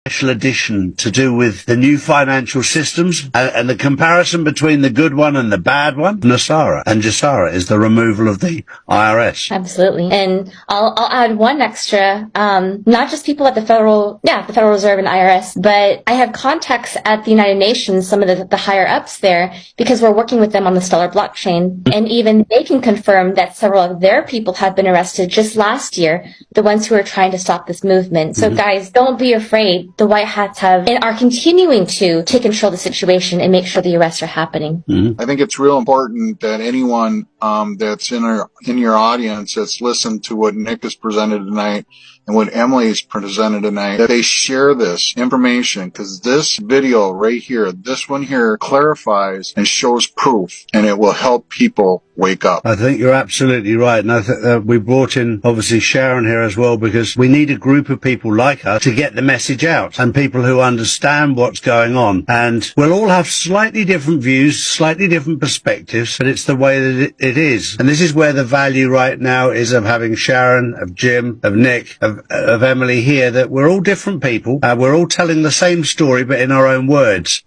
special edition to do with the new financial systems and the comparison between the good one and the bad one. Gesara is the removal of the IRS. Absolutely. And I'll add one extra, not just people at the Federal Reserve and IRS, but I have contacts at the United Nations, some of the higher ups there, because we're working with them on the Stellar blockchain. And even they can confirm that several of their people have been arrested just last year, the ones who are trying to stop this movement. So guys, don't be afraid. The white hats have and are continuing to take control of the situation and make sure the arrests are happening. I think it's real important that anyone that's in your audience that's listened to what Nick has presented tonight and what Emily's presented tonight, that they share this information, because this video right here, this one here, clarifies and shows proof, and it will help people wake up. I think you're absolutely right. And I think we brought in, obviously, Sharon here as well, because we need a group of people like us to get the message out, and people who understand what's going on. And we'll all have slightly different views, slightly different perspectives, but it's the way that it is. And this is where the value right now is of having Sharon, of Jim, of Nick, of Emily here, that we're all different people. We're all telling the same story, but in our own words.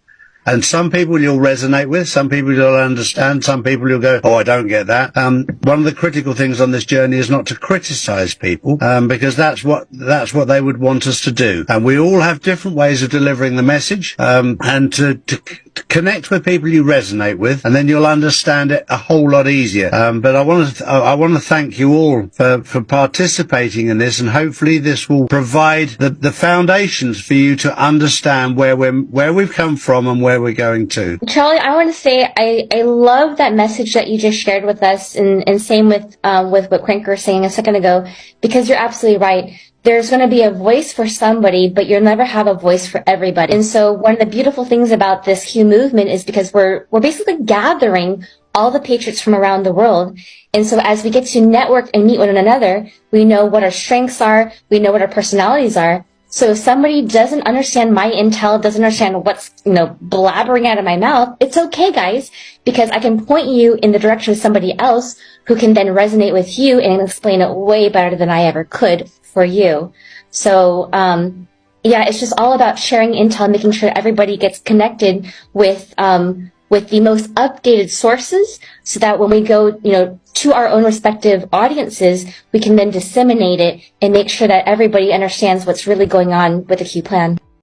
And some people you'll resonate with, some people you'll understand, some people you'll go, oh, I don't get that. One of the critical things on this journey is not to criticize people, because that's what they would want us to do. And we all have different ways of delivering the message, and to connect with people you resonate with, and then you'll understand it a whole lot easier. But I want to thank you all for participating in this, and hopefully this will provide the foundations for you to understand where we've come from and where we're going to. Charlie, I want to say I love that message that you just shared with us, and same with what Quenker was saying a second ago, because you're absolutely right. There's going to be a voice for somebody, but you'll never have a voice for everybody. And so one of the beautiful things about this Q movement is because we're basically gathering all the patriots from around the world. And so as we get to network and meet one another, we know what our strengths are, we know what our personalities are. So if somebody doesn't understand my intel, doesn't understand what's, blabbering out of my mouth, it's okay, guys, because I can point you in the direction of somebody else who can then resonate with you and explain it way better than I ever could for you. So, it's just all about sharing intel, making sure everybody gets connected with the most updated sources, so that when we go, to our own respective audiences, we can then disseminate it and make sure that everybody understands what's really going on with the Q plan.